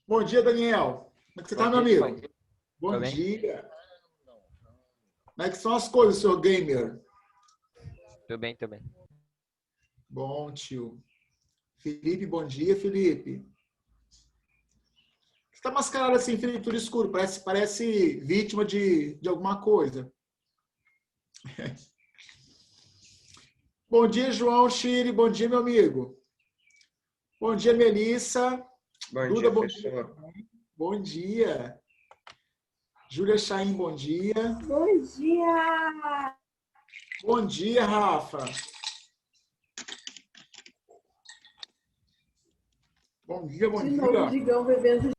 Bom dia, Daniel. Como é que você está, meu Bom amigo? dia. Bom Tô bem? dia. Como é que são as coisas, senhor gamer? Tô bem, tô bem. Bom, tio. Felipe, bom dia, Felipe. Você está mascarado assim, Felipe, tudo escuro. Parece vítima de alguma coisa. Bom dia, João Chiri. Bom dia, meu amigo. Bom dia, Melissa. Bom Duda, dia, bom dia. professor. Bom dia. Júlia Chaim, bom dia. Bom dia! Bom dia, Rafa. Bom dia, bom De dia. novo, Digão bebendo.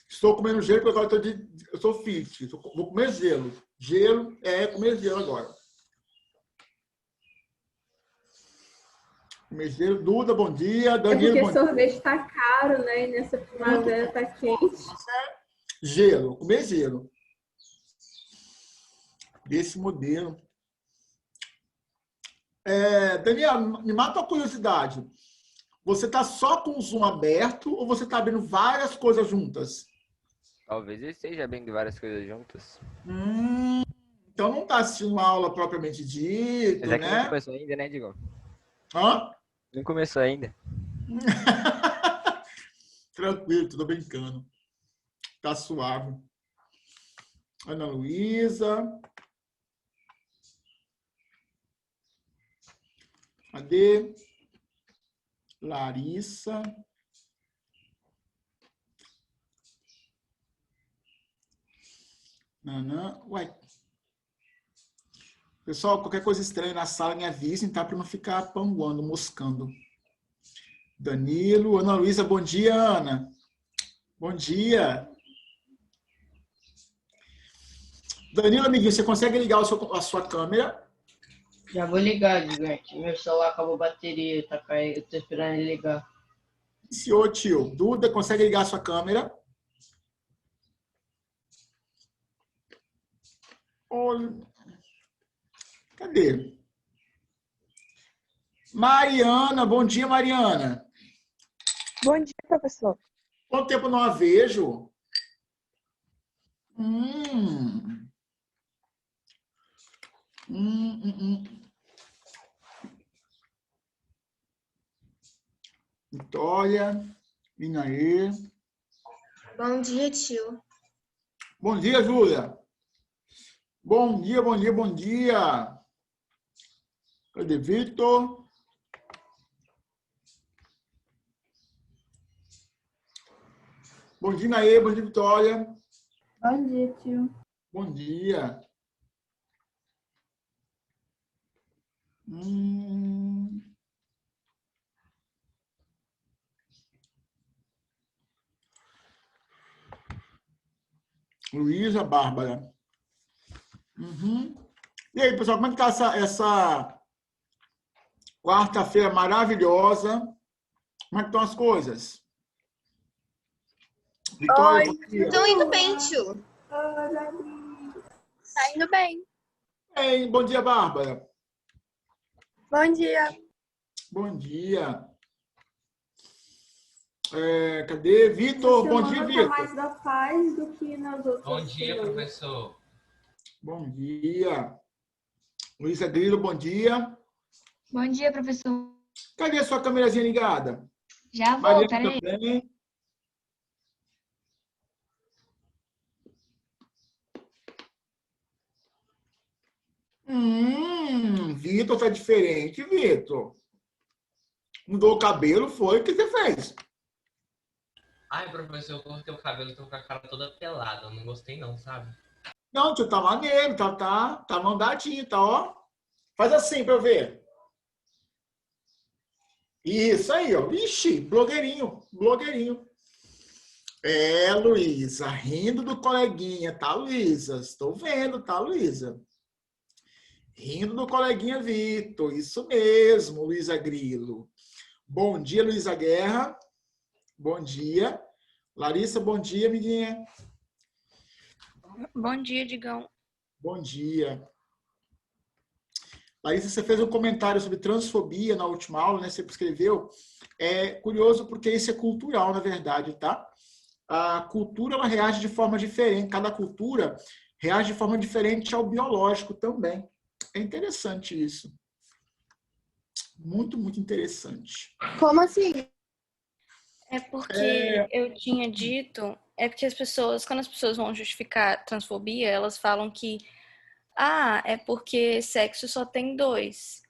Estou comendo gelo porque agora eu sou fit. Vou comer gelo. Gelo é comer gelo agora. Comer gelo. Duda, bom dia. É Danilo, porque bom dia. sorvete tá caro, né? E nessa primavera tá quente. Gelo. Comer gelo. Desse modelo. Daniel, me mata uma curiosidade. Você está só com o Zoom aberto ou você está abrindo várias coisas juntas? Talvez ele esteja abrindo várias coisas juntas. Então não está assistindo uma aula propriamente dito, Mas é que não né? começou ainda, né, Digão? Hã? Não começou ainda. Tranquilo, tudo brincando. Tá suave. Ana Luísa. Cadê? Larissa. Nanã. Uai. Pessoal, qualquer coisa estranha na sala, me avisem, tá? Para não ficar panguando, moscando. Danilo. Ana Luísa, bom dia, Ana. Bom dia. Danilo, amiguinho, você consegue ligar a sua câmera? Já vou ligar, gigante. Meu celular acabou a bateria, tá caindo. Eu tô esperando ele ligar. Senhor tio. Duda, consegue ligar a sua câmera? Olha. Cadê? Mariana, bom dia, Mariana. Bom dia, professor. Quanto tempo não a vejo? Hum. Vitória, Inaê. Bom dia, tio. Bom dia, Júlia. Bom dia, bom dia, bom dia. Cadê Vitor? Bom dia, Inaê. Bom dia, Vitória. Bom dia, tio. Bom dia. Luísa, Bárbara. E aí, pessoal, como é que tá essa quarta-feira maravilhosa? Como é que estão as coisas? Vitória, Oi. bom dia. Tô indo bem, tio. Tá indo bem. Bem, bom dia, Bárbara. Bom dia. Bom dia. Cadê? Vitor, bom dia, Essa semana tá Vitor. mais da paz do que nas outras. Bom dia, semanas. professor. Bom dia. Luísa Grilo, bom dia. Bom dia, professor. Cadê a sua câmerazinha ligada? Já vou, Mariana peraí. também. Vitor tá diferente, Vitor. Mudou o cabelo, foi? O que você fez? Ai, professor, eu cortei o cabelo e tô com a cara toda pelada. Eu não gostei não, sabe? Não, tio, tá maneiro, tá mandadinho, tá, ó. Faz assim pra eu ver. Isso aí, ó. Ixi, blogueirinho, blogueirinho. Luísa, rindo do coleguinha, tá, Luísa? Estou vendo, tá, Luísa? Rindo do coleguinha Vitor, isso mesmo, Luísa Grilo. Bom dia, Luísa Guerra. Bom dia. Larissa, bom dia, amiguinha. Bom dia, Digão. Bom dia. Larissa, você fez um comentário sobre transfobia na última aula, né? Você escreveu. É curioso porque isso é cultural, na verdade, tá? A cultura, ela reage de forma diferente. Cada cultura reage de forma diferente ao biológico também. É interessante isso. Muito, muito interessante. Como assim? É porque eu tinha dito, é porque quando as pessoas vão justificar transfobia, elas falam que, é porque sexo só tem dois.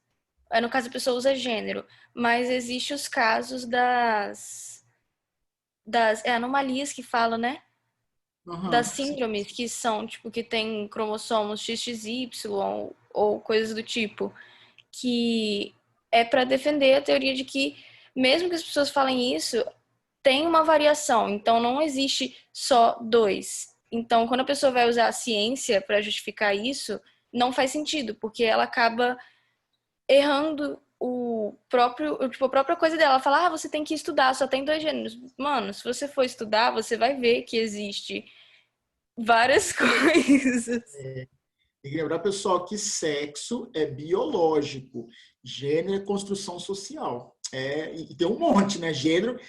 No caso, a pessoa usa gênero, mas existem os casos das anomalias que falam, né? Uhum. Das síndromes que são, tipo, que tem cromossomos XXY ou coisas do tipo, que é para defender a teoria de que, mesmo que as pessoas falem isso, tem uma variação, então não existe só dois. Então, quando a pessoa vai usar a ciência para justificar isso, não faz sentido, porque ela acaba errando a própria coisa dela. Ela fala, você tem que estudar, só tem dois gêneros. Mano, se você for estudar, você vai ver que existe várias coisas. Tem que lembrar, pessoal, que sexo é biológico, gênero é construção social. E tem um monte, né? Gênero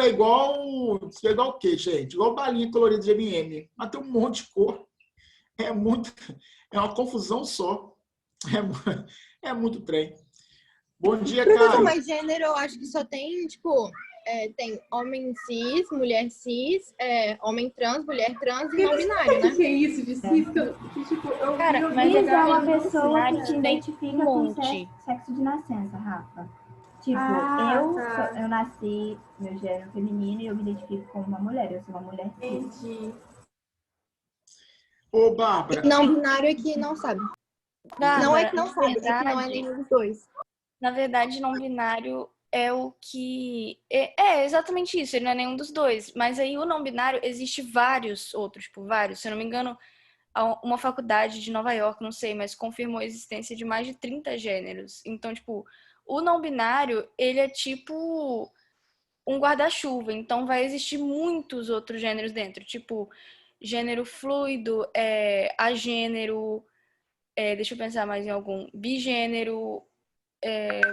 é igual o quê, gente? Igual balinha colorida de M&M. Mas tem um monte de cor. É uma confusão só. É muito trem. Bom dia, Professor, Caio. mas gênero eu acho que só tem, tipo, tem homem cis, mulher cis, homem trans, mulher trans e não binário, né? O que é isso de cis? Cara, mas Cis é uma binário pessoa que se tem identifica um com monte. sexo de nascença, Rafa. Tipo, eu nasci, meu gênero feminino e eu me identifico como uma mulher. Eu sou uma mulher cis. Entendi. Ô, Bárbara. Não binário é que não sabe. Não é que não sabe, é que não é nenhum dos dois. Na verdade, não binário é o que... É exatamente isso, ele não é nenhum dos dois. Mas aí o não binário, existe vários outros, tipo, vários. Se eu não me engano, uma faculdade de Nova York, não sei, mas confirmou a existência de mais de 30 gêneros. Então, tipo, o não binário, ele é tipo um guarda-chuva. Então, vai existir muitos outros gêneros dentro. Tipo, gênero fluido, agênero, deixa eu pensar mais em algum, bigênero,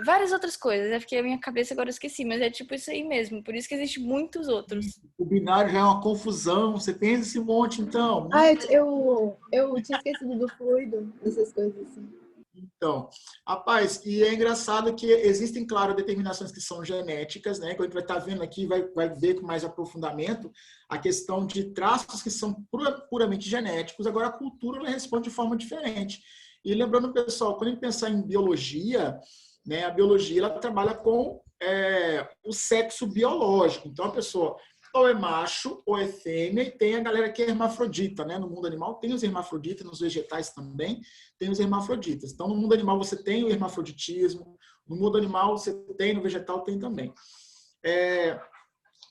várias outras coisas. É porque a minha cabeça agora eu esqueci, mas é tipo isso aí mesmo. Por isso que existe muitos outros. O binário já é uma confusão. Você pensa esse monte, então. Eu tinha esquecido do fluido, dessas coisas assim. Então, rapaz, e é engraçado que existem, claro, determinações que são genéticas, né? Que a gente vai estar vendo aqui, vai ver com mais aprofundamento a questão de traços que são puramente genéticos. Agora, a cultura ela responde de forma diferente. E lembrando, pessoal, quando a gente pensar em biologia, né, a biologia ela trabalha com o sexo biológico. Então, a pessoa ou é macho ou é fêmea, e tem a galera que é hermafrodita, né? No mundo animal tem os hermafroditas, nos vegetais também tem os hermafroditas. Então, no mundo animal você tem o hermafroditismo, no mundo animal você tem, no vegetal tem também.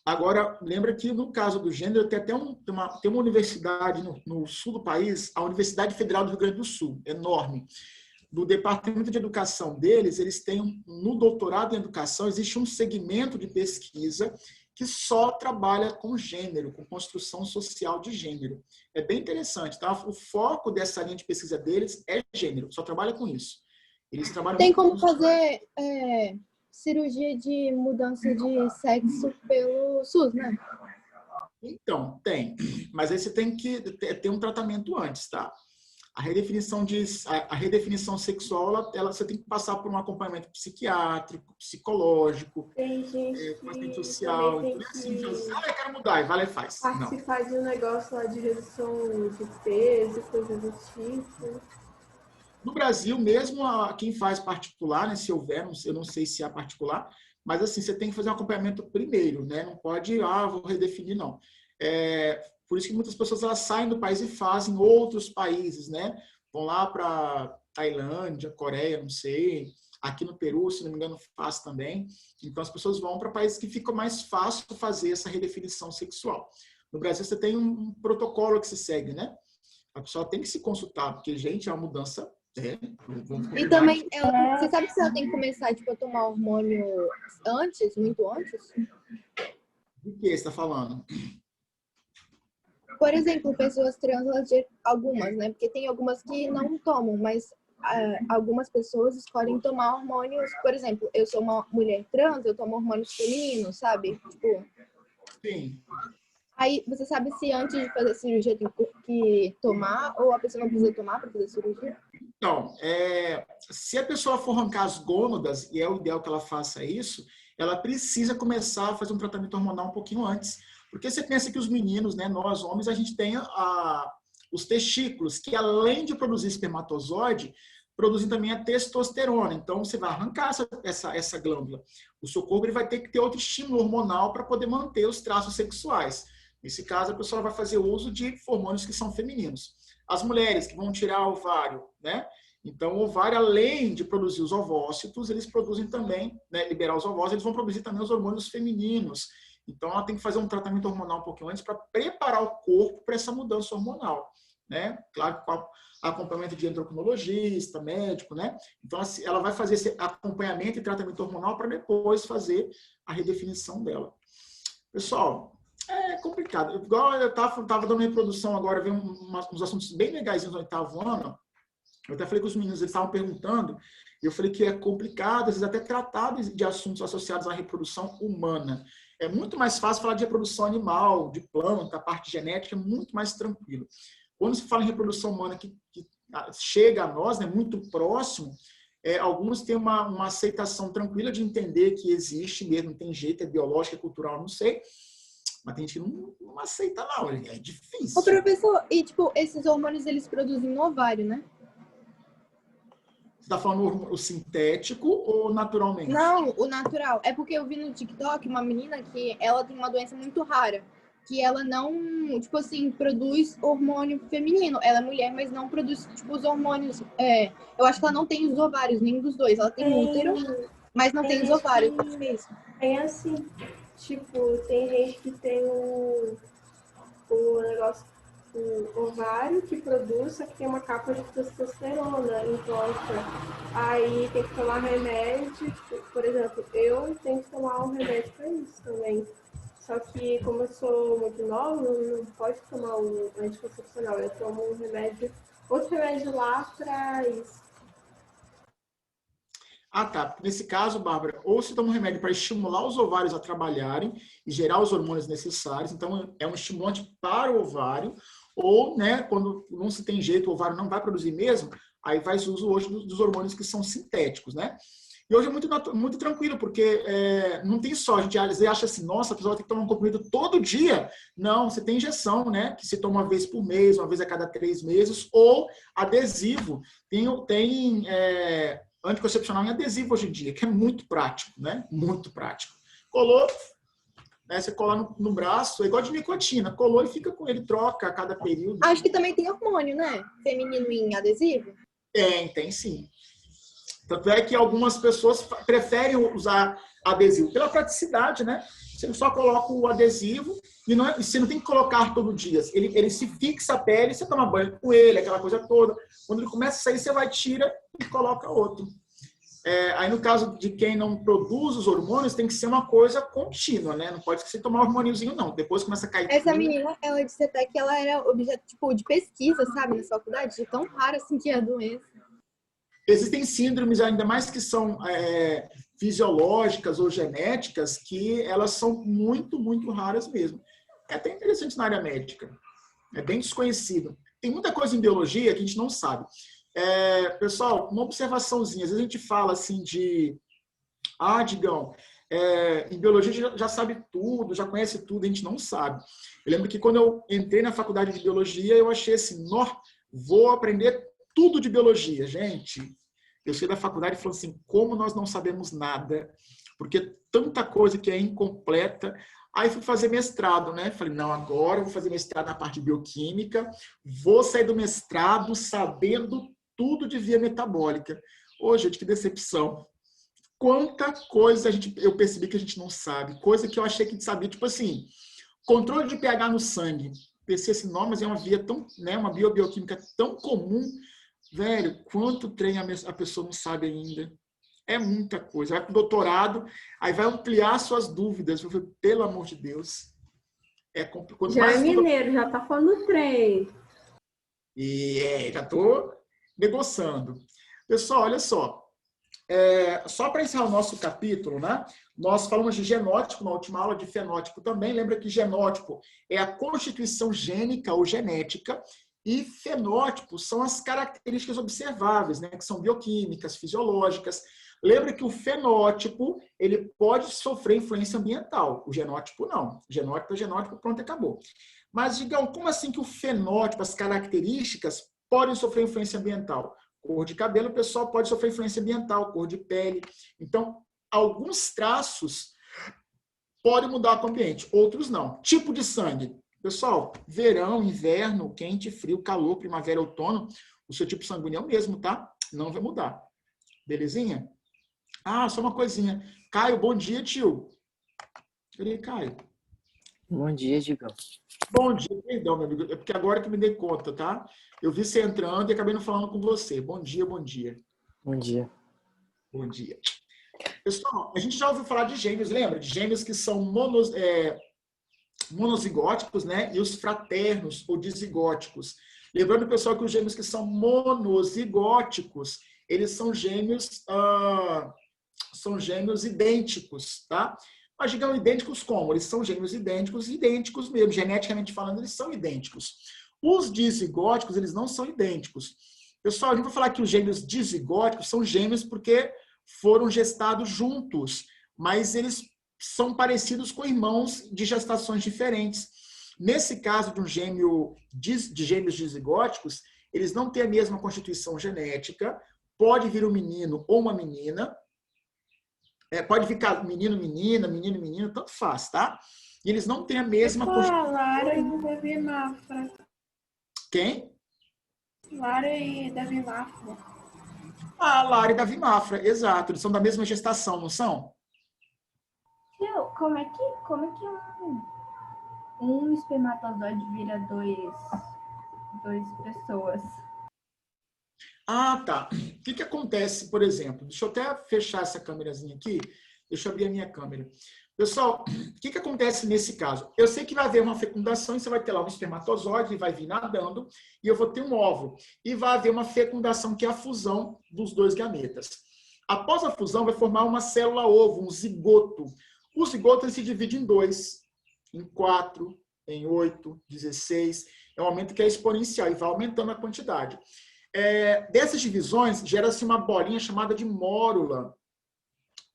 Agora, lembra que no caso do gênero, tem até tem uma universidade no sul do país, a Universidade Federal do Rio Grande do Sul, enorme. Do Departamento de Educação deles, eles têm, no doutorado em educação, existe um segmento de pesquisa que só trabalha com gênero, com construção social de gênero. É bem interessante, tá? O foco dessa linha de pesquisa deles é gênero, só trabalha com isso. Eles trabalham Tem como fazer cirurgia de mudança de sexo pelo SUS, né? Então, tem. Mas aí você tem que ter um tratamento antes, tá? A redefinição sexual, você tem que passar por um acompanhamento psiquiátrico, psicológico, assistente social. Não é assim, eu quero mudar, e vai lá e faz. Participar de um negócio lá de redução de peso, coisas do tipo. No Brasil, mesmo quem faz particular, né, se houver, eu não sei se há particular, mas assim, você tem que fazer um acompanhamento primeiro, né? Não pode, vou redefinir, não. Por isso que muitas pessoas elas saem do país e fazem outros países, né? Vão lá para Tailândia, Coreia, não sei. Aqui no Peru, se não me engano, faz também. Então, as pessoas vão para países que fica mais fácil fazer essa redefinição sexual. No Brasil, você tem um protocolo que se segue, né? A pessoa tem que se consultar, porque, gente, é uma mudança. E também, você sabe que ela tem que começar tipo, a tomar hormônio antes, muito antes? Do que você está falando? Por exemplo, pessoas trans, algumas, né? Porque tem algumas que não tomam, mas algumas pessoas escolhem tomar hormônios, por exemplo, eu sou uma mulher trans, eu tomo hormônios femininos, sabe? Tipo, Sim. aí você sabe se antes de fazer a cirurgia tem que tomar ou a pessoa não precisa tomar para fazer a cirurgia? Então, se a pessoa for arrancar as gônadas, e é o ideal que ela faça isso, ela precisa começar a fazer um tratamento hormonal um pouquinho antes. Porque você pensa que os meninos, né, nós homens, a gente tem os testículos, que além de produzir espermatozoide, produzem também a testosterona. Então, você vai arrancar essa glândula. O seu corpo ele vai ter que ter outro estímulo hormonal para poder manter os traços sexuais. Nesse caso, a pessoa vai fazer uso de hormônios que são femininos. As mulheres que vão tirar o ovário, né? Então, o ovário, além de produzir os ovócitos, eles produzem também, né, liberar os ovócitos, eles vão produzir também os hormônios femininos. Então, ela tem que fazer um tratamento hormonal um pouquinho antes para preparar o corpo para essa mudança hormonal, né? Claro, com acompanhamento de endocrinologista, médico, né? Então, ela vai fazer esse acompanhamento e tratamento hormonal para depois fazer a redefinição dela. Pessoal, é complicado. Igual eu estava dando reprodução agora, vem uns assuntos bem legais no 8º ano. Eu até falei com os meninos, eles estavam perguntando, e eu falei que é complicado, às vezes até tratar de assuntos associados à reprodução humana. É muito mais fácil falar de reprodução animal, de planta, a parte genética é muito mais tranquilo. Quando se fala em reprodução humana que chega a nós, né, muito próximo, alguns têm uma aceitação tranquila de entender que existe mesmo, tem jeito, é biológico, é cultural, não sei. Mas tem gente que não aceita, não. É difícil. Ô, professor, e tipo, esses hormônios eles produzem no ovário, né? Você está falando o sintético ou naturalmente? Não, o natural. É porque eu vi no TikTok uma menina que ela tem uma doença muito rara. Que ela não, tipo assim, produz hormônio feminino. Ela é mulher, mas não produz, tipo, os hormônios. Eu acho que ela não tem os ovários, nenhum dos dois. Ela tem útero, mas não tem os ovários. Tem assim. Tipo, tem gente que tem o negócio, o ovário que produz, só que tem uma capa de testosterona em volta. Aí tem que tomar remédio. Tipo, por exemplo, eu tenho que tomar um remédio para isso também. Só que, como eu sou muito nova, não pode tomar o anticoncepcional. Eu tomo outro remédio lá para isso. Ah, tá. Nesse caso, Bárbara, ou se toma um remédio para estimular os ovários a trabalharem e gerar os hormônios necessários, então é um estimulante para o ovário, ou, né, quando não se tem jeito, o ovário não vai produzir mesmo, aí vai o uso hoje dos hormônios que são sintéticos, né? E hoje é muito tranquilo, porque não tem só, a gente acha assim, nossa, a pessoa tem que tomar um comprimido todo dia. Não, você tem injeção, né? Que se toma uma vez por mês, uma vez a cada 3 meses, ou adesivo. Tem anticoncepcional em adesivo hoje em dia, que é muito prático, né? Muito prático. Colou, né? Você cola no braço, é igual de nicotina. Colou e fica com ele, troca a cada período. Acho que também tem hormônio, né? Feminino em adesivo? Tem sim. Tanto é que algumas pessoas preferem usar adesivo pela praticidade, né? Você só coloca o adesivo e você não tem que colocar todo dia. Ele se fixa a pele, você toma banho com ele, aquela coisa toda. Quando ele começa a sair, você vai, tira e coloca outro. Aí, no caso de quem não produz os hormônios, tem que ser uma coisa contínua, né? Não pode ser tomar um hormôniozinho, não. Depois começa a cair. Essa menina, ela disse até que ela era objeto tipo, de pesquisa, sabe? Na faculdade, de tão rara assim que é a doença. Existem síndromes, ainda mais que são fisiológicas ou genéticas, que elas são muito, muito raras mesmo. É até interessante na área médica. É bem desconhecido. Tem muita coisa em biologia que a gente não sabe. Pessoal, uma observaçãozinha. Às vezes a gente fala assim de... Digão, em biologia já sabe tudo, já conhece tudo, a gente não sabe. Eu lembro que quando eu entrei na faculdade de biologia, eu achei assim, vou aprender tudo de biologia. Gente, eu saí da faculdade falando assim, como nós não sabemos nada, porque tanta coisa que é incompleta. Aí fui fazer mestrado, né? Falei, não, agora eu vou fazer mestrado na parte de bioquímica, vou sair do mestrado sabendo tudo de via metabólica. Ô, gente, que decepção. Quanta coisa eu percebi que a gente não sabe, coisa que eu achei que a gente sabia, tipo assim, controle de pH no sangue. Pensei assim, não, mas é uma via tão, né, uma bioquímica tão comum. Velho, quanto trem a pessoa não sabe ainda? É muita coisa. Vai para o doutorado, aí vai ampliar suas dúvidas. Eu falei, pelo amor de Deus. Quanto já mais mineiro, já tá falando trem. E já estou negociando. Pessoal, olha só. Só para encerrar o nosso capítulo, né? Nós falamos de genótipo na última aula, de fenótipo também. Lembra que genótipo é a constituição gênica ou genética e fenótipos são as características observáveis, né? Que são bioquímicas, fisiológicas. Lembra que o fenótipo ele pode sofrer influência ambiental. O genótipo não. Genótipo é genótipo, pronto, acabou. Mas, digam, como assim que o fenótipo, as características, podem sofrer influência ambiental? Cor de cabelo, o pessoal pode sofrer influência ambiental, cor de pele. Então, alguns traços podem mudar com o ambiente, outros não. Tipo de sangue. Pessoal, verão, inverno, quente, frio, calor, primavera, outono, o seu tipo sanguíneo é o mesmo, tá? Não vai mudar. Belezinha? Ah, só uma coisinha. Caio, bom dia, tio. Cadê Caio? Bom dia, Digão. Bom dia, perdão, meu amigo. É porque agora que me dei conta, tá? Eu vi você entrando e acabei não falando com você. Bom dia, bom dia. Bom dia. Bom dia. Pessoal, a gente já ouviu falar de gêmeos, lembra? De gêmeos que são monozigóticos, né? E os fraternos ou dizigóticos. Lembrando, pessoal, que os gêmeos que são monozigóticos, eles são gêmeos idênticos, tá? Mas digamos idênticos como? Eles são gêmeos idênticos mesmo. Geneticamente falando, eles são idênticos. Os dizigóticos, eles não são idênticos. Pessoal, a gente vai falar que os gêmeos dizigóticos são gêmeos porque foram gestados juntos, mas eles são parecidos com irmãos de gestações diferentes. Nesse caso de de gêmeos dizigóticos, eles não têm a mesma constituição genética, pode vir um menino ou uma menina, pode ficar menino, menina, menino, menino, tanto faz, tá? E eles não têm a mesma constituição. Lara e Davi Mafra. Quem? Lara e Davi Mafra. Ah, Lara e Davi Mafra, exato. Eles são da mesma gestação, não são? Tio, como é que um espermatozoide vira duas pessoas? Ah, tá. O que acontece, por exemplo? Deixa eu até fechar essa câmerazinha aqui. Deixa eu abrir a minha câmera. Pessoal, o que acontece nesse caso? Eu sei que vai haver uma fecundação e você vai ter lá um espermatozoide, ele vai vir nadando, e eu vou ter um óvulo. E vai haver uma fecundação, que é a fusão dos dois gametas. Após a fusão, vai formar uma célula-ovo, um zigoto. O zigoto ele se divide em 2, em 4, em 8, 16. É um aumento que é exponencial e vai aumentando a quantidade. Dessas divisões, gera-se uma bolinha chamada de mórula.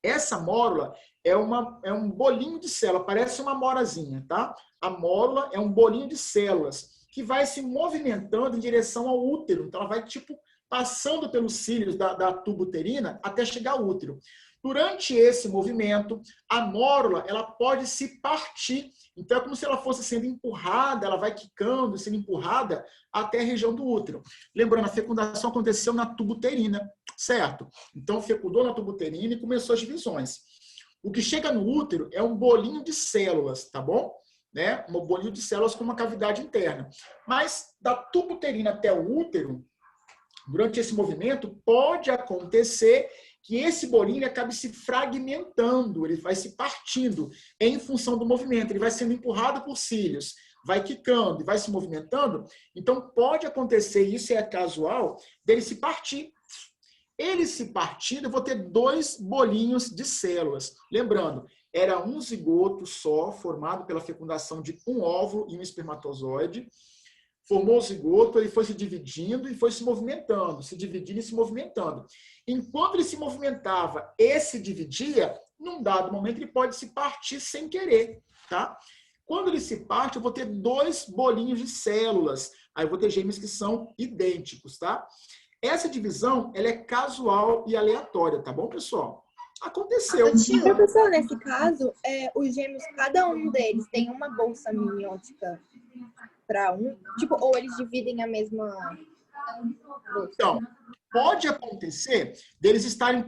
Essa mórula é um bolinho de célula, parece uma morazinha, tá? A mórula é um bolinho de células que vai se movimentando em direção ao útero. Então, ela vai, tipo, passando pelos cílios da tuba uterina até chegar ao útero. Durante esse movimento, a mórula ela pode se partir. Então, é como se ela fosse sendo empurrada, ela vai quicando, sendo empurrada até a região do útero. Lembrando, a fecundação aconteceu na tuba uterina, certo? Então, fecundou na tuba uterina e começou as divisões. O que chega no útero é um bolinho de células, tá bom? Né? Um bolinho de células com uma cavidade interna. Mas, da tuba uterina até o útero, durante esse movimento, pode acontecer que esse bolinho acabe se fragmentando, ele vai se partindo em função do movimento, ele vai sendo empurrado por cílios, vai quicando e vai se movimentando. Então, pode acontecer, isso é casual, dele se partir. Ele se partindo, eu vou ter 2 bolinhos de células. Lembrando, era um zigoto só, formado pela fecundação de um óvulo e um espermatozoide. Formou o zigoto, ele foi se dividindo e foi se movimentando, se dividindo e se movimentando. Enquanto ele se movimentava e se dividia, num dado momento ele pode se partir sem querer, tá? Quando ele se parte, eu vou ter 2 bolinhos de células. Aí eu vou ter gêmeos que são idênticos, tá? Essa divisão, ela é casual e aleatória, tá bom, pessoal? Aconteceu. Professor, nesse caso, os gêmeos, cada um deles tem uma bolsa amniótica para um? Tipo, ou eles dividem a mesma bolsa? Então, pode acontecer deles estarem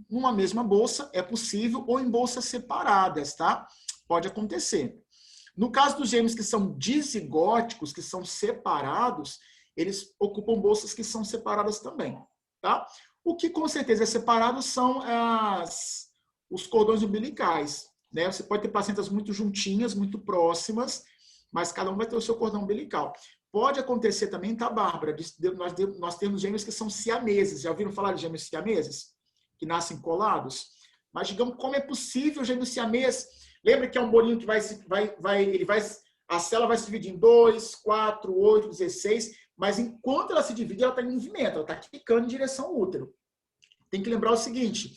numa mesma bolsa, é possível, ou em bolsas separadas, tá? Pode acontecer. No caso dos gêmeos que são dizigóticos, que são separados, eles ocupam bolsas que são separadas também, tá? O que com certeza é separado são os cordões umbilicais, né? Você pode ter placentas muito juntinhas, muito próximas, mas cada um vai ter o seu cordão umbilical. Pode acontecer também, tá, Bárbara? Nós temos gêmeos que são siameses. Já ouviram falar de gêmeos siameses? Que nascem colados? Mas, digamos, como é possível gêmeo siamês? Lembra que é um bolinho que a célula vai se dividir em 2, 4, 8, 16, mas enquanto ela se divide, ela está em movimento, ela está quicando em direção ao útero. Tem que lembrar o seguinte,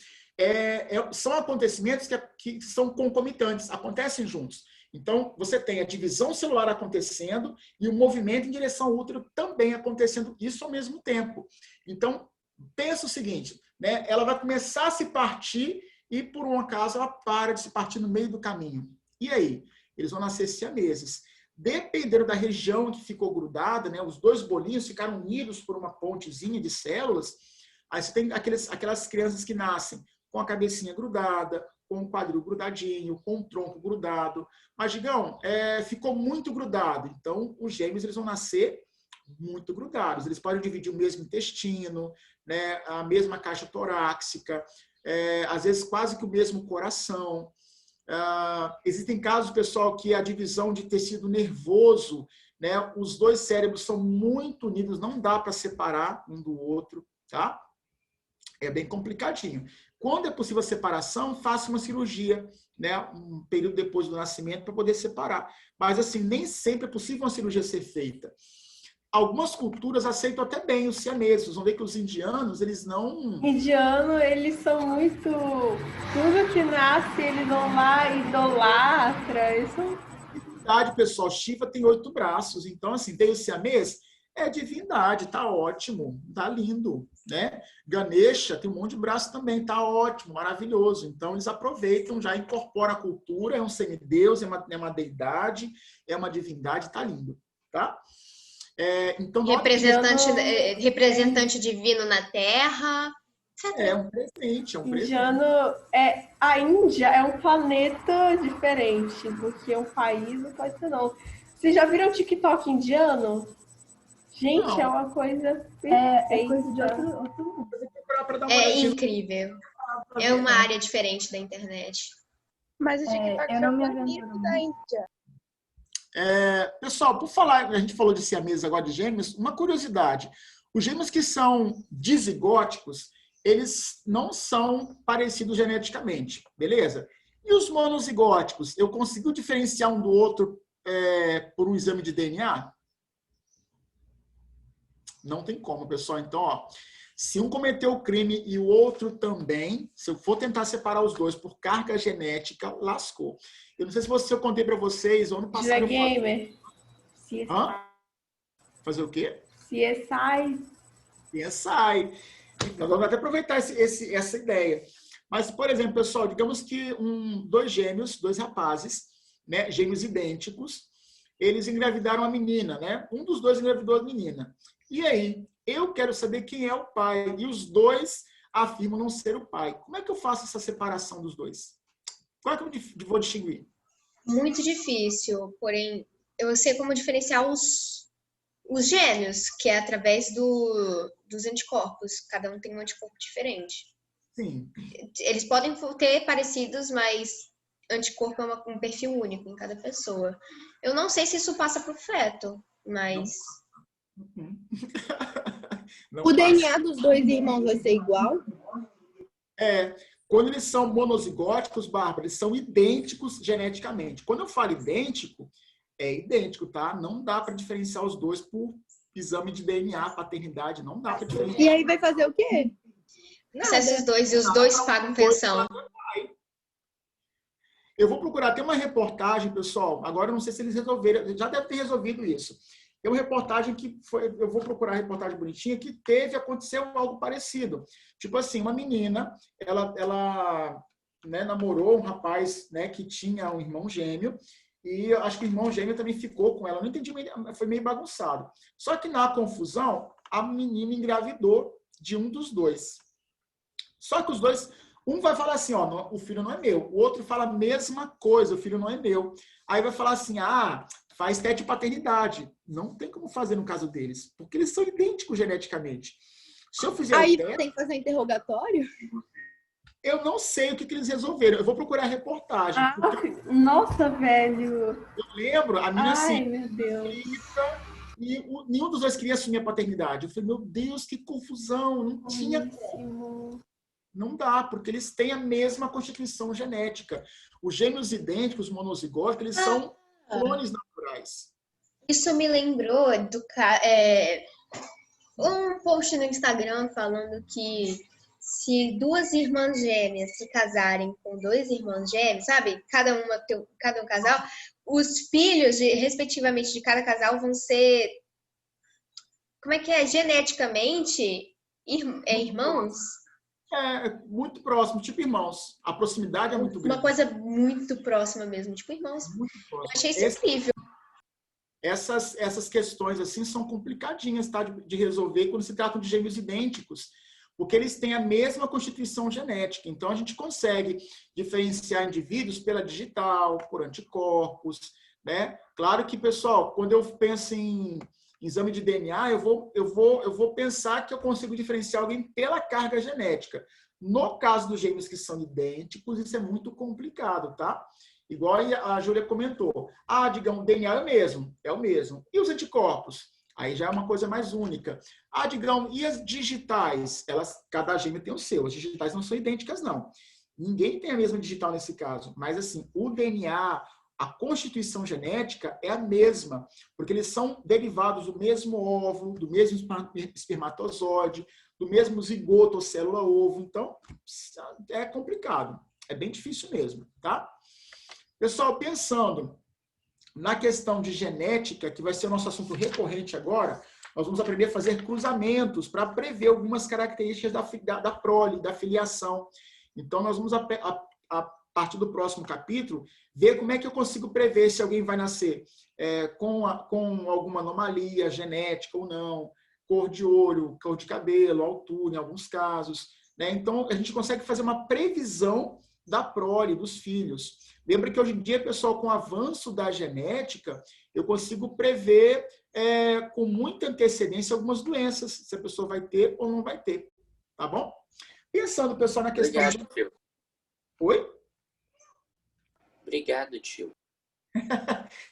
são acontecimentos que são concomitantes, acontecem juntos. Então, você tem a divisão celular acontecendo e o movimento em direção ao útero também acontecendo, isso ao mesmo tempo. Então, pensa o seguinte, né? Ela vai começar a se partir e, por um acaso, ela para de se partir no meio do caminho. E aí? Eles vão nascer siameses. Dependendo da região que ficou grudada, né? Os dois bolinhos ficaram unidos por uma pontezinha de células, aí você tem aquelas crianças que nascem com a cabecinha grudada, com o quadril grudadinho, com o tronco grudado. Mas, Digão, ficou muito grudado. Então, os gêmeos eles vão nascer muito grudados. Eles podem dividir o mesmo intestino, né, a mesma caixa torácica, às vezes quase que o mesmo coração. Existem casos, pessoal, que a divisão de tecido nervoso, né, os dois cérebros são muito unidos, não dá para separar um do outro, tá? É bem complicadinho. Quando é possível a separação, faça uma cirurgia, né, um período depois do nascimento para poder separar. Mas, assim, nem sempre é possível uma cirurgia ser feita. Algumas culturas aceitam até bem os siameses. Vocês vão ver que os indianos, eles não... Indiano, eles são muito... Tudo que nasce, eles vão lá e idolatra. Isso... Verdade, pessoal. Shiva tem 8 braços. Então, assim, tem o siamês, é divindade, tá ótimo, tá lindo, né? Ganesha tem um monte de braço também, tá ótimo, maravilhoso. Então, eles aproveitam, já incorporam a cultura, é um semideus, é uma deidade, é uma divindade, tá lindo, tá? Então, representante divino na Terra. É um presente, Indiano, a Índia é um planeta diferente do que um país, não pode ser não. Vocês já viram o TikTok indiano? Gente, não. É uma coisa perfeita. É coisa de outro mundo. É incrível. É uma área diferente da internet. Mas o TikTok é um bonito da Índia. Pessoal, por falar, a gente falou de siameses agora de gêmeos, uma curiosidade. Os gêmeos que são dizigóticos, eles não são parecidos geneticamente, beleza? E os monozigóticos, eu consigo diferenciar um do outro por um exame de DNA? Não tem como, pessoal. Então, ó, se um cometeu o crime e o outro também, se eu for tentar separar os dois por carga genética, lascou. Eu não sei se eu contei para vocês, ano passado... Gamer. Fazer o quê? CSI. Então, vamos até aproveitar essa ideia. Mas, por exemplo, pessoal, digamos que dois rapazes, né, gêmeos idênticos, eles engravidaram a menina, né? Um dos dois engravidou a menina. E aí, eu quero saber quem é o pai. E os dois afirmam não ser o pai. Como é que eu faço essa separação dos dois? Qual é que eu vou distinguir? Muito difícil, porém, eu sei como diferenciar os gêmeos, que é através dos anticorpos. Cada um tem um anticorpo diferente. Sim. Eles podem ter parecidos, mas anticorpo é um perfil único em cada pessoa. Eu não sei se isso passa para o feto, mas... O DNA dos dois irmãos vai ser igual? Quando eles são monozigóticos, Bárbara, eles são idênticos geneticamente. Quando eu falo idêntico, é idêntico, tá? Não dá para diferenciar os dois por exame de DNA, paternidade, não dá para diferenciar. E aí vai fazer o quê? Esses dois, e os dois pagam pensão. Eu vou procurar, tem uma reportagem, pessoal, agora eu não sei se eles resolveram, já deve ter resolvido isso. É uma reportagem que foi, eu vou procurar a reportagem bonitinha, que aconteceu algo parecido. Tipo assim, uma menina, ela né, namorou um rapaz, né, que tinha um irmão gêmeo, e acho que o irmão gêmeo também ficou com ela. Não entendi, foi meio bagunçado. Só que na confusão, a menina engravidou de um dos dois. Só que os dois, um vai falar assim, ó, o filho não é meu. O outro fala a mesma coisa, o filho não é meu. Aí vai falar assim, faz teste de paternidade. Não tem como fazer no caso deles, porque eles são idênticos geneticamente. Se eu fizer aí o teste, tem que fazer interrogatório? Eu não sei o que eles resolveram. Eu vou procurar a reportagem. Nossa, velho. Eu lembro, a menina assim, meu Deus. E nenhum dos dois queria assumir a paternidade. Eu falei, meu Deus, que confusão, não tinha como. Não dá, porque eles têm a mesma constituição genética. Os gêmeos idênticos, monozigóticos, eles são clones naturais. Isso me lembrou um post no Instagram falando que se duas irmãs gêmeas se casarem com dois irmãos gêmeos, sabe? Cada um casal, os filhos, respectivamente, de cada casal vão ser, como é que é? Geneticamente, irmãos? Muito próximo, tipo irmãos. A proximidade é muito grande. Uma coisa muito próxima mesmo, tipo irmãos. Muito próximo. Eu achei isso incrível. Essas questões assim são complicadinhas, tá, de resolver quando se trata de gêmeos idênticos, porque eles têm a mesma constituição genética. Então, a gente consegue diferenciar indivíduos pela digital, por anticorpos, né? Claro que, pessoal, quando eu penso em exame de DNA, eu vou pensar que eu consigo diferenciar alguém pela carga genética. No caso dos gêmeos que são idênticos, isso é muito complicado, tá? Igual a Júlia comentou. Digamos, o DNA é o mesmo. E os anticorpos? Aí já é uma coisa mais única. Digamos, e as digitais? Cada gêmeo tem o seu. As digitais não são idênticas, não. Ninguém tem a mesma digital nesse caso. Mas, assim, o DNA, a constituição genética é a mesma, porque eles são derivados do mesmo óvulo, do mesmo espermatozoide, do mesmo zigoto ou célula-ovo. Então, é complicado. É bem difícil mesmo, tá? Pessoal, pensando na questão de genética, que vai ser o nosso assunto recorrente agora, nós vamos aprender a fazer cruzamentos para prever algumas características da prole, da filiação. Então, nós vamos, a partir do próximo capítulo, ver como é que eu consigo prever se alguém vai nascer com alguma anomalia genética ou não, cor de olho, cor de cabelo, altura, em alguns casos, né? Então, a gente consegue fazer uma previsão da prole, dos filhos. Lembra que hoje em dia, pessoal, com o avanço da genética, eu consigo prever com muita antecedência algumas doenças, se a pessoa vai ter ou não vai ter. Tá bom? Pensando, pessoal, na questão... Obrigado, tio. Oi? Obrigado, tio.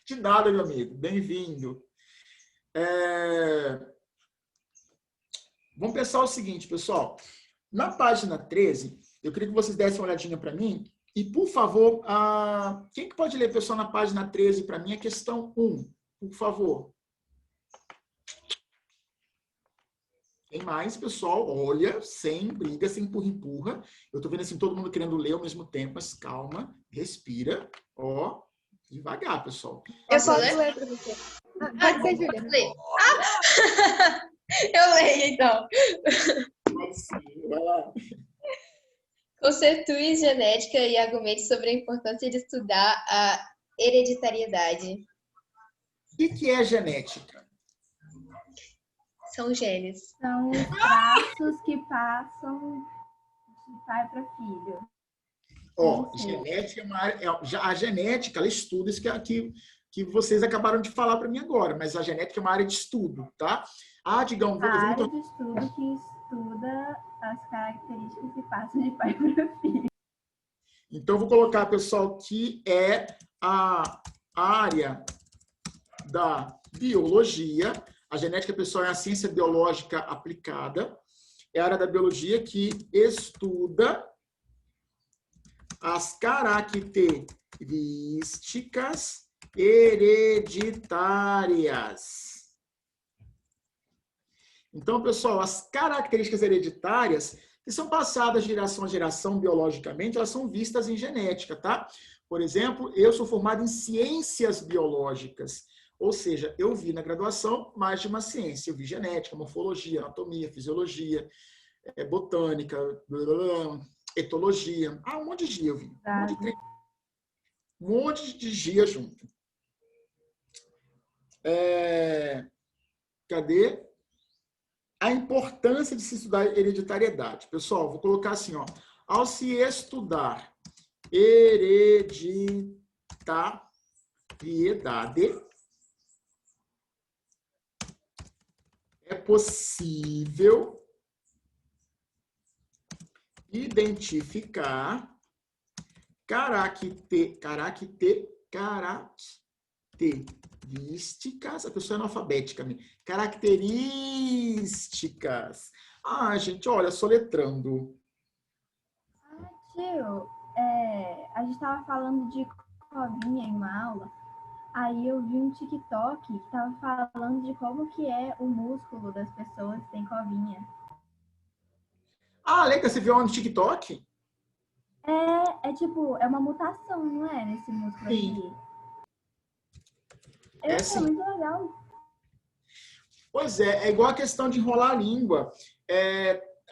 De nada, meu amigo. Bem-vindo. Vamos pensar o seguinte, pessoal. Na página 13, eu queria que vocês dessem uma olhadinha para mim. E, por favor, quem que pode ler, pessoal, na página 13 para mim, a questão 1, por favor. Tem mais, pessoal? Olha, sem briga, sem empurra-empurra. Eu estou vendo assim, todo mundo querendo ler ao mesmo tempo, mas calma, respira. Ó, devagar, pessoal. Eu posso ler, professor? Pode ser, Júlia. Eu leio, então. Pode ser, vai lá. Conceitue genética e argumente sobre a importância de estudar a hereditariedade. O que é genética? São genes. São os traços que passam de pai para filho. Genética é uma área... A genética, ela estuda isso que vocês acabaram de falar para mim agora, mas a genética é uma área de estudo, tá? Digamos... A área de estudo que estuda as características que passam de pai para filho. Então, vou colocar, pessoal, que é a área da biologia. A genética, pessoal, é a ciência biológica aplicada. É a área da biologia que estuda as características hereditárias. Então, pessoal, as características hereditárias que são passadas de geração a geração biologicamente, elas são vistas em genética, tá? Por exemplo, eu sou formado em ciências biológicas, ou seja, eu vi na graduação mais de uma ciência. Eu vi genética, morfologia, anatomia, fisiologia, botânica, etologia. Um monte de dia eu vi. Um monte de dia junto. Cadê? A importância de se estudar hereditariedade. Pessoal, vou colocar assim, ó. Ao se estudar hereditariedade, é possível identificar Características, a pessoa é analfabética. Características. Ah, gente, olha, soletrando. Tio, a gente estava falando de covinha em uma aula, aí eu vi um TikTok que estava falando de como que é o músculo das pessoas que têm covinha. Ah, legal, você viu no TikTok? É uma mutação, não é? Nesse músculo aqui. É sim. Muito legal. Pois é igual a questão de enrolar a língua.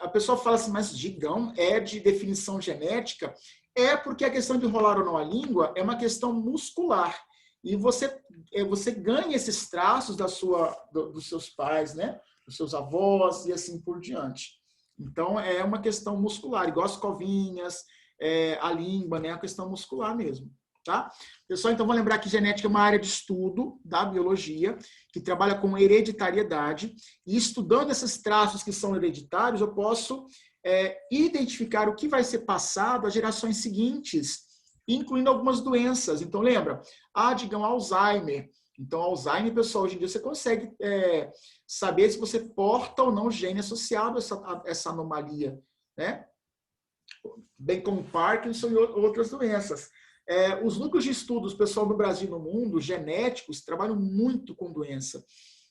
A pessoa fala assim, mas Digão é de definição genética? É porque a questão de enrolar ou não a língua é uma questão muscular. E você ganha esses traços dos seus pais, né? Dos seus avós e assim por diante. Então, é uma questão muscular, igual as covinhas, a língua, né? A questão muscular mesmo. Tá? Pessoal, então vou lembrar que genética é uma área de estudo da biologia que trabalha com hereditariedade e estudando esses traços que são hereditários, eu posso identificar o que vai ser passado às gerações seguintes, incluindo algumas doenças. Então, lembra? Digamos, Alzheimer. Então, Alzheimer, pessoal, hoje em dia você consegue saber se você porta ou não gene associado a essa anomalia, né? Bem como Parkinson e outras doenças. Os núcleos de estudos, pessoal, no Brasil e no mundo, genéticos, trabalham muito com doença.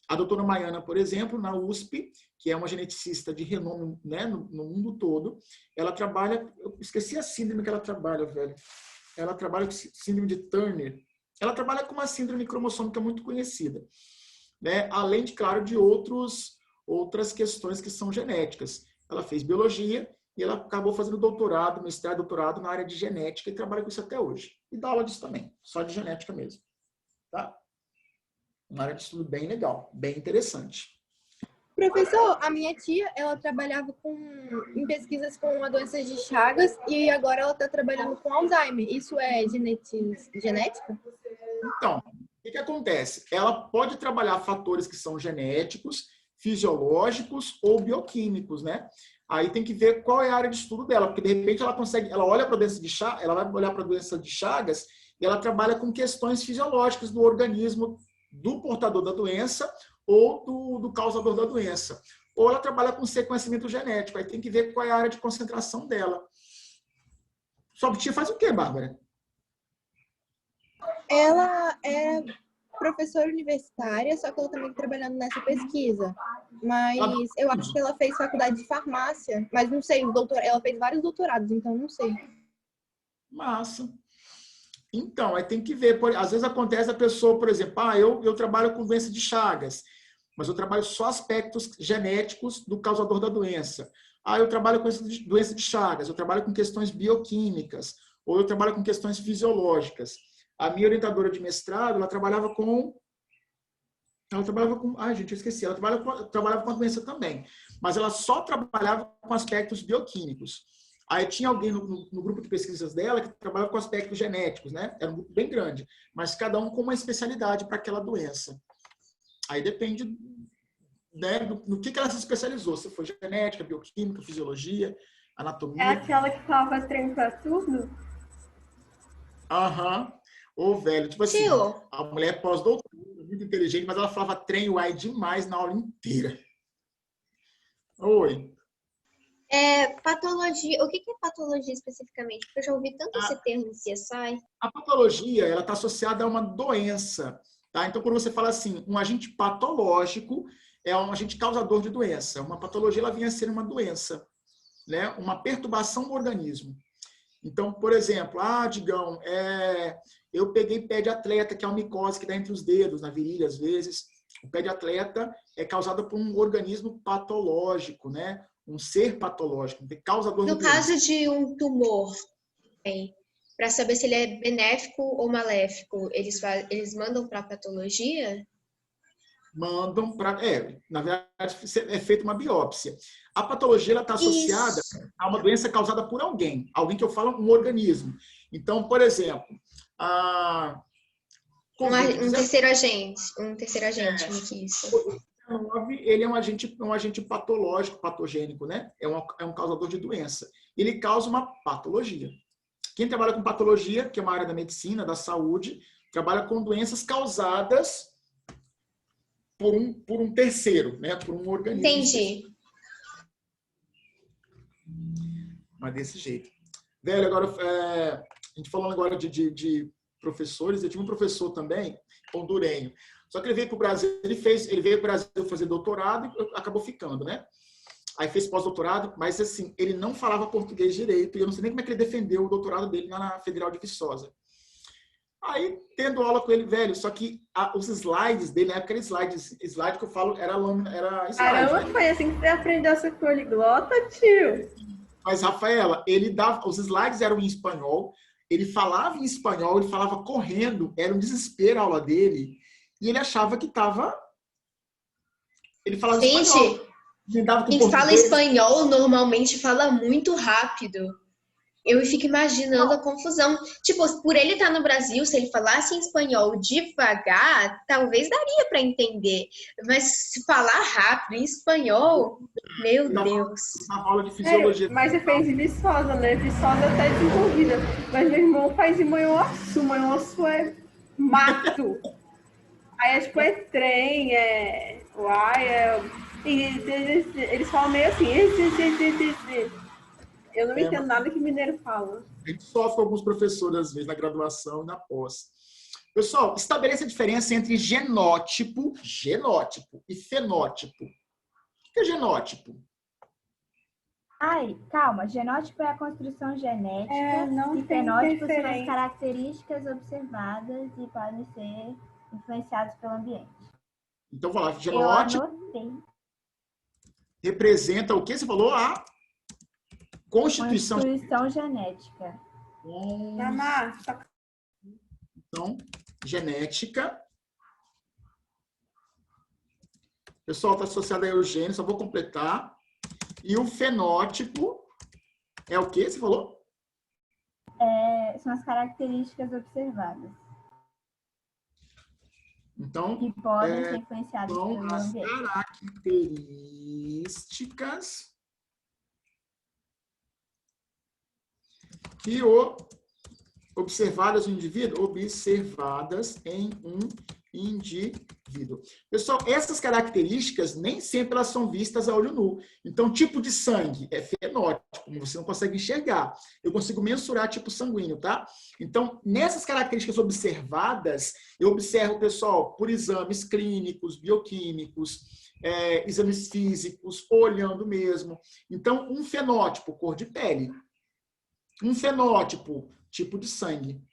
A doutora Maiana, por exemplo, na USP, que é uma geneticista de renome, né, no mundo todo, ela trabalha, eu esqueci a síndrome que ela trabalha, velho. Ela trabalha com síndrome de Turner. Ela trabalha com uma síndrome cromosômica muito conhecida, né? Além, de, claro, de outras questões que são genéticas. Ela fez biologia, e ela acabou fazendo doutorado, mestrado, doutorado na área de genética e trabalha com isso até hoje. E dá aula disso também, só de genética mesmo. Tá? Uma área de estudo bem legal, bem interessante. Professor, a minha tia, ela trabalhava em pesquisas com a doença de Chagas e agora ela está trabalhando com Alzheimer. Isso é genética? Então, o que acontece? Ela pode trabalhar fatores que são genéticos, fisiológicos ou bioquímicos, né? Aí tem que ver qual é a área de estudo dela, porque de repente ela olha para a doença de Chagas, ela vai olhar para a doença de Chagas e ela trabalha com questões fisiológicas do organismo do portador da doença ou do causador da doença. Ou ela trabalha com sequenciamento genético, aí tem que ver qual é a área de concentração dela. Sua tia faz o quê, Bárbara? Ela é professora universitária, só que ela também está trabalhando nessa pesquisa. Mas eu acho que ela fez faculdade de farmácia, mas não sei, ela fez vários doutorados, então não sei. Massa. Então, aí tem que ver. Às vezes acontece a pessoa, por exemplo, eu trabalho com doença de Chagas, mas eu trabalho só aspectos genéticos do causador da doença. Eu trabalho com doença de Chagas, eu trabalho com questões bioquímicas, ou eu trabalho com questões fisiológicas. A minha orientadora de mestrado, ela trabalhava com... gente, eu esqueci. Ela trabalhava com a doença também. Mas ela só trabalhava com aspectos bioquímicos. Aí tinha alguém no grupo de pesquisas dela que trabalhava com aspectos genéticos, né? Era um grupo bem grande. Mas cada um com uma especialidade para aquela doença. Aí depende, né, no que ela se especializou. Se foi genética, bioquímica, fisiologia, anatomia. É aquela que falava treino para tudo? Aham. Ô, velho, tipo assim, a mulher pós-doutora, muito inteligente, mas ela falava trem uai demais na aula inteira. Oi. Patologia. O que é patologia especificamente? Porque eu já ouvi tanto esse termo em CSI. A patologia, ela está associada a uma doença, tá? Então, quando você fala assim, um agente patológico é um agente causador de doença. Uma patologia, ela vem a ser uma doença, né? Uma perturbação do organismo. Então, por exemplo, Digão, eu peguei pé de atleta, que é uma micose que dá entre os dedos, na virilha, às vezes. O pé de atleta é causado por um organismo patológico, né? Um ser patológico, causador no caso de um tumor, para saber se ele é benéfico ou maléfico, eles mandam para a patologia? Mandam para... na verdade, é feita uma biópsia. A patologia está associada a uma doença causada por alguém. Alguém que eu falo, um organismo. Então, por exemplo... um terceiro agente. Ele é um agente patológico, patogênico, né? É um causador de doença. Ele causa uma patologia. Quem trabalha com patologia, que é uma área da medicina, da saúde, trabalha com doenças causadas por um terceiro, né? Por um organismo. Entendi. Mas desse jeito. Velho, agora, a gente falando agora de professores, eu tive um professor também, hondurenho. Só que ele veio para o Brasil, ele veio para o Brasil fazer doutorado e acabou ficando, né? Aí fez pós-doutorado, mas assim, ele não falava português direito, e eu não sei nem como é que ele defendeu o doutorado dele lá na Federal de Viçosa. Aí, tendo aula com ele, velho, só que os slides dele, na época era slide que eu falo, era slide. Caramba, né? foi assim que você aprendeu a ser poliglota, tio? Mas, Rafaela, os slides eram em espanhol, ele falava em espanhol, ele falava correndo, era um desespero a aula dele, e ele achava que estava... Ele falava espanhol. Quem fala espanhol normalmente fala muito rápido. Eu fico imaginando a confusão. Tipo, por ele estar no Brasil, se ele falasse em espanhol devagar, talvez daria para entender. Mas se falar rápido em espanhol, meu Deus. Na aula de fisiologia. Mas você fez em Viçosa, né? Viçosa até desenvolvida. Mas meu irmão faz em Manhuaçu. Manhuaçu é mato. Aí é tipo, é trem, é uai, eles falam meio assim. Eu não entendo nada que mineiro fala. A gente sofre com alguns professores, às vezes, na graduação e na pós. Pessoal, estabeleça a diferença entre genótipo e fenótipo. O que é genótipo? Ai, calma. Genótipo é a construção genética e tem fenótipo são as diferença. características observadas e podem ser influenciadas pelo ambiente. Então, vamos lá. Eu Genótipo anotei. representa o que? Você falou? A constituição genética. Então, genética. Pessoal, está associado a Eugênio, só vou completar. E o fenótipo é o que você falou? São as características observadas. Então, que podem ser influenciadas são pelo as ambiente. características que observadas no indivíduo, observadas em um indivíduo. Pessoal, essas características nem sempre elas são vistas a olho nu. Então, tipo de sangue é fenótipo, você não consegue enxergar. Eu consigo mensurar tipo sanguíneo, tá? Então, nessas características observadas, eu observo, pessoal, por exames clínicos, bioquímicos, exames físicos, olhando mesmo. Então, um fenótipo, cor de pele. Um fenótipo, tipo de sangue.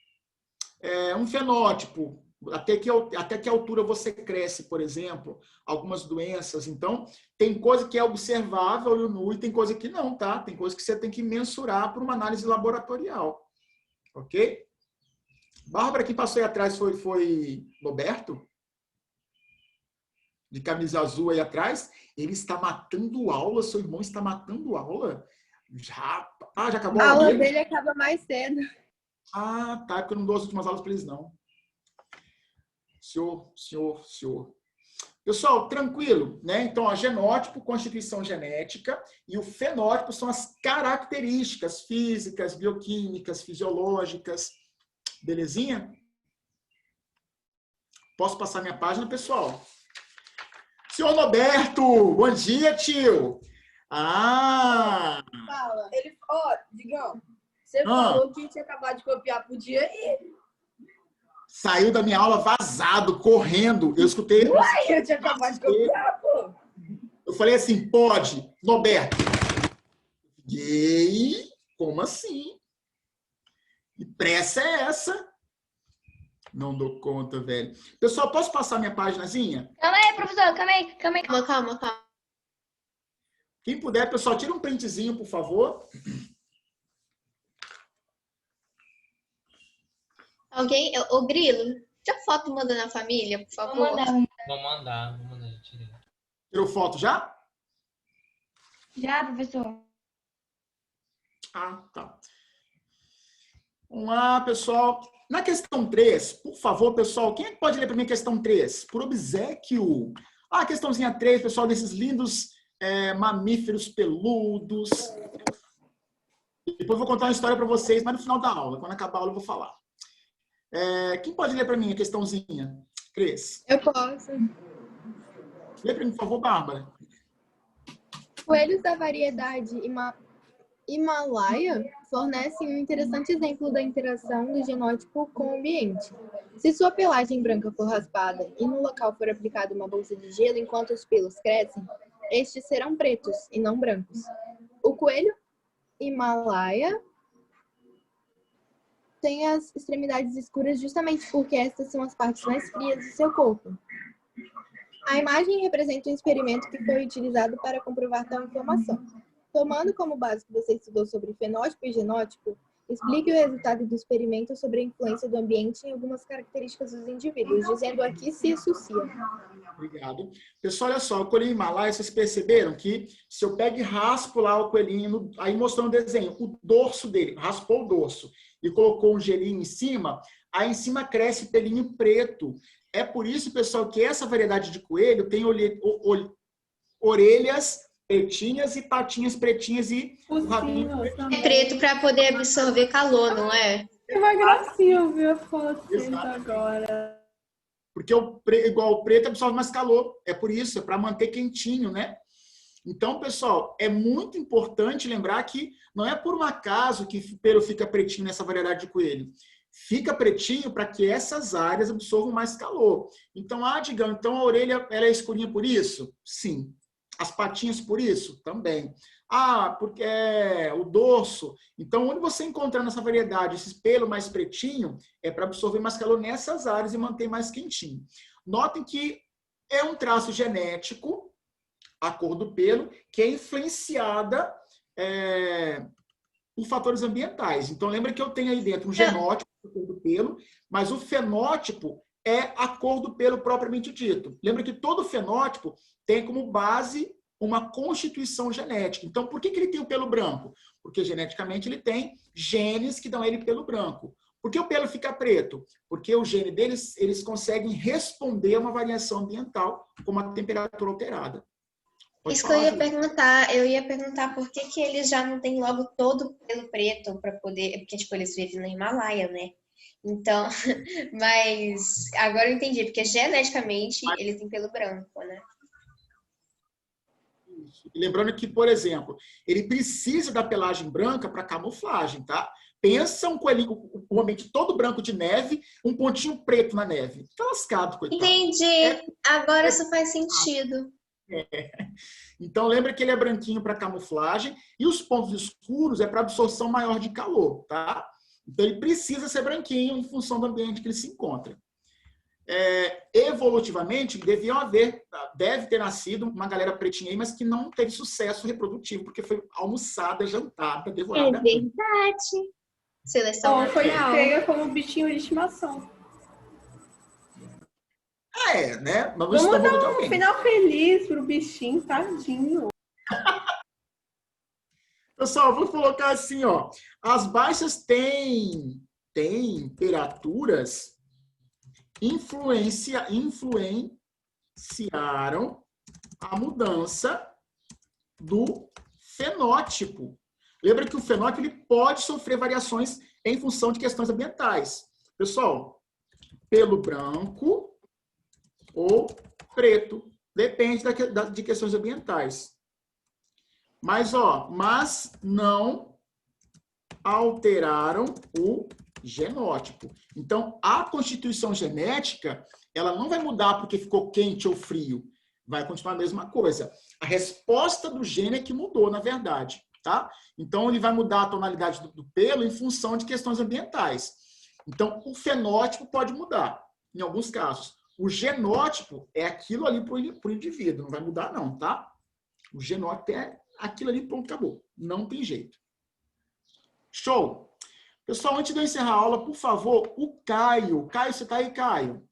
Um fenótipo, até que altura você cresce, por exemplo, algumas doenças. Então, tem coisa que é observável olho nu e tem coisa que não, tá? Tem coisa que você tem que mensurar por uma análise laboratorial. Ok? Bárbara, quem passou aí atrás foi Roberto? De camisa azul aí atrás. Ele está matando aula, seu irmão está matando aula? Já acabou A aula dele? dele acaba mais cedo. Ah, tá, porque eu não dou as últimas aulas para eles, não. Senhor. Pessoal, tranquilo, né? Então, genótipo, constituição genética, e o fenótipo são as características físicas, bioquímicas, fisiológicas. Belezinha? Posso passar minha página, pessoal? Senhor Roberto, bom dia, tio. Fala. Ele, Digão, você falou que tinha acabado de copiar, podia ir. Saiu da minha aula vazado, correndo. Eu escutei. Uai, eu tinha acabado de copiar, pô. Eu falei assim, pode, Roberto. Gay? Como assim? Que pressa é essa? Não dou conta, velho. Pessoal, posso passar minha paginazinha? Calma aí, professor, calma aí. Calma. Quem puder, pessoal, tira um printzinho, por favor. Alguém? Ô, Grilo, tira foto e manda na família, por favor. Vou mandar, tirei. Tirou foto já? Já, professor. Ah, tá. Vamos lá, pessoal. Na questão 3, por favor, pessoal, quem é que pode ler para mim a questão 3? Por obséquio. A questãozinha 3, pessoal, desses lindos mamíferos peludos. Depois eu vou contar uma história para vocês, mas no final da aula. Quando acabar a aula eu vou falar. Quem pode ler para mim a questãozinha? Cris. Eu posso. Lê para mim, por favor, Bárbara. Coelhos da variedade Himalaia fornecem um interessante exemplo da interação do genótipo com o ambiente. Se sua pelagem branca for raspada e no local for aplicada uma bolsa de gelo enquanto os pelos crescem, estes serão pretos e não brancos. O coelho Himalaia tem as extremidades escuras justamente porque estas são as partes mais frias do seu corpo. A imagem representa um experimento que foi utilizado para comprovar tal informação. Tomando como base que você estudou sobre fenótipo e genótipo, explique o resultado do experimento sobre a influência do ambiente em algumas características dos indivíduos, dizendo a que se associa. Obrigado. Pessoal, olha só, o coelhinho Himalaia, vocês perceberam que se eu pego e raspo lá o coelhinho, aí mostrando o desenho, o dorso dele, raspou o dorso e colocou um gelinho em cima, aí em cima cresce pelinho preto. É por isso, pessoal, que essa variedade de coelho tem orelhas pretinhas e patinhas pretinhas e o rabinho É preto para poder absorver calor, não é? É uma gracinha ouvir a foto agora. Porque igual o preto absorve mais calor. É por isso, é para manter quentinho, né? Então, pessoal, é muito importante lembrar que não é por um acaso que o pelo fica pretinho nessa variedade de coelho. Fica pretinho para que essas áreas absorvam mais calor. Então, digamos, então a orelha ela é escurinha por isso? Sim. As patinhas por isso? Também. Porque o dorso. Então, onde você encontrar nessa variedade esse pelo mais pretinho, é para absorver mais calor nessas áreas e manter mais quentinho. Notem que é um traço genético, a cor do pelo, que é influenciada por fatores ambientais. Então, lembra que eu tenho aí dentro um genótipo, a cor do pelo, mas o fenótipo é a cor do pelo propriamente dito. Lembra que todo fenótipo tem como base uma constituição genética. Então, por que ele tem o pelo branco? Porque geneticamente ele tem genes que dão ele pelo branco. Por que o pelo fica preto? Porque o gene deles, eles conseguem responder a uma variação ambiental, como a temperatura alterada. Isso que eu ia perguntar. Eu ia perguntar por que eles já não têm logo todo o pelo preto para poder... Porque, tipo, eles vivem no Himalaia, né? Então, mas agora eu entendi, porque geneticamente eles têm pelo branco, né? E lembrando que, por exemplo, ele precisa da pelagem branca para camuflagem, tá? Pensa um coelhinho, um ambiente todo branco de neve, um pontinho preto na neve. Fica lascado, coitado. Entendi. Agora isso faz sentido. Então, lembra que ele é branquinho para camuflagem e os pontos escuros é para absorção maior de calor, tá? Então, ele precisa ser branquinho em função do ambiente que ele se encontra. Evolutivamente, deve ter nascido uma galera pretinha aí, mas que não teve sucesso reprodutivo, porque foi almoçada, jantada, devorada. É verdade. Seleção foi natural. pega como bichinho de estimação. Né? Mas Vamos dar um final feliz pro bichinho, tadinho. Pessoal, vou colocar assim, ó. As baixas temperaturas influenciaram a mudança do fenótipo. Lembra que o fenótipo ele pode sofrer variações em função de questões ambientais. Pessoal, pelo branco ou preto, depende de questões ambientais. Mas não alteraram o genótipo. Então, a constituição genética, ela não vai mudar porque ficou quente ou frio. Vai continuar a mesma coisa. A resposta do gene é que mudou, na verdade, tá? Então, ele vai mudar a tonalidade do pelo em função de questões ambientais. Então, o fenótipo pode mudar, em alguns casos. O genótipo é aquilo ali para o indivíduo, não vai mudar não, tá? O genótipo é aquilo ali, pronto, acabou. Não tem jeito. Show! Pessoal, antes de eu encerrar a aula, por favor, o Caio. Caio, você tá aí, Caio?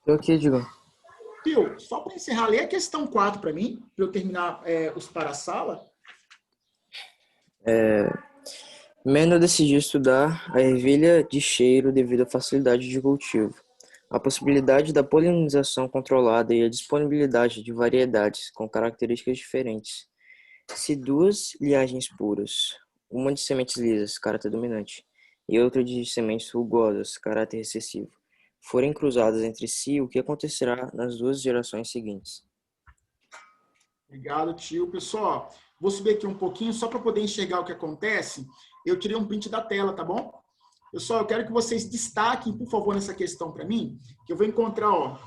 Tô aqui, Digão. Pio, só para encerrar, lê a questão 4 para mim, para eu terminar os para-sala. Mendel decidiu estudar a ervilha de cheiro devido à facilidade de cultivo, a possibilidade da polinização controlada e a disponibilidade de variedades com características diferentes. Se duas linhagens puras, uma de sementes lisas, caráter dominante, e outra de sementes rugosas, caráter recessivo, forem cruzadas entre si, o que acontecerá nas 2 gerações seguintes? Obrigado, tio. Pessoal, vou subir aqui um pouquinho só para poder enxergar o que acontece. Eu tirei um print da tela, tá bom? Pessoal, eu quero que vocês destaquem, por favor, nessa questão para mim, que eu vou encontrar, ó,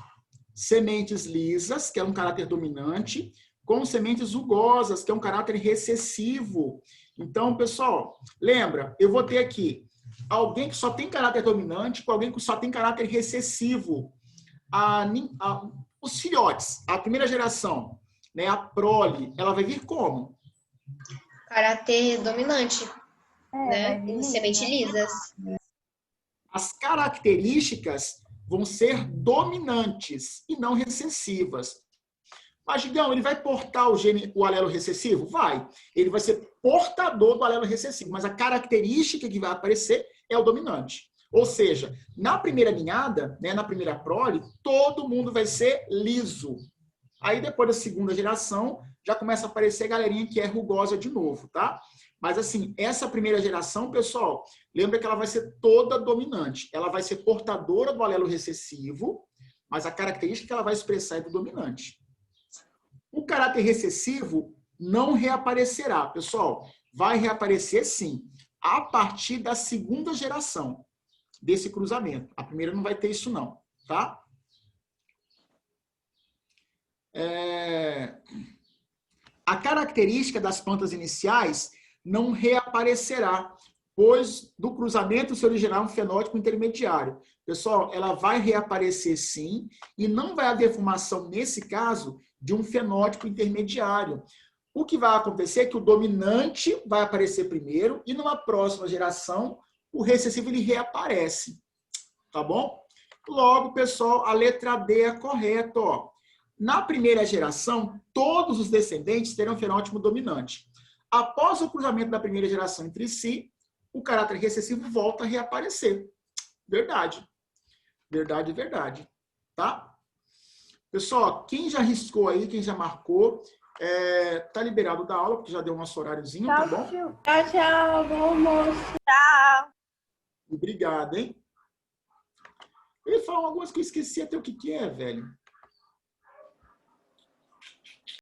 sementes lisas, que é um caráter dominante, com sementes rugosas, que é um caráter recessivo. Então, pessoal, lembra, eu vou ter aqui alguém que só tem caráter dominante com alguém que só tem caráter recessivo. Os filhotes, a primeira geração, né, a prole, ela vai vir como? Caráter dominante, né? Em sementes lisas. As características vão ser dominantes e não recessivas. Mas, Gigão, ele vai portar o alelo recessivo? Vai. Ele vai ser portador do alelo recessivo, mas a característica que vai aparecer é o dominante. Ou seja, na primeira ninhada, né, na primeira prole, todo mundo vai ser liso. Aí, depois da segunda geração, já começa a aparecer a galerinha que é rugosa de novo, tá? Mas, assim, essa primeira geração, pessoal, lembra que ela vai ser toda dominante. Ela vai ser portadora do alelo recessivo, mas a característica que ela vai expressar é do dominante. O caráter recessivo não reaparecerá, pessoal. Vai reaparecer, sim, a partir da segunda geração desse cruzamento. A primeira não vai ter isso, não, tá? A característica das plantas iniciais não reaparecerá, pois do cruzamento se originará um fenótipo intermediário. Pessoal, ela vai reaparecer sim, e não vai haver formação, nesse caso, de um fenótipo intermediário. O que vai acontecer é que o dominante vai aparecer primeiro, e numa próxima geração, o recessivo ele reaparece. Tá bom? Logo, pessoal, a letra D é correta, ó. Na primeira geração, todos os descendentes terão fenótipo dominante. Após o cruzamento da primeira geração entre si, o caráter recessivo volta a reaparecer. Verdade. Verdade, verdade. Tá? Pessoal, quem já riscou aí, quem já marcou, tá liberado da aula, porque já deu o nosso horáriozinho, tá bom? Tchau, tchau. Bom almoço. Tchau. Obrigado, hein? Eu ia falar algumas que eu esqueci até o que é, velho.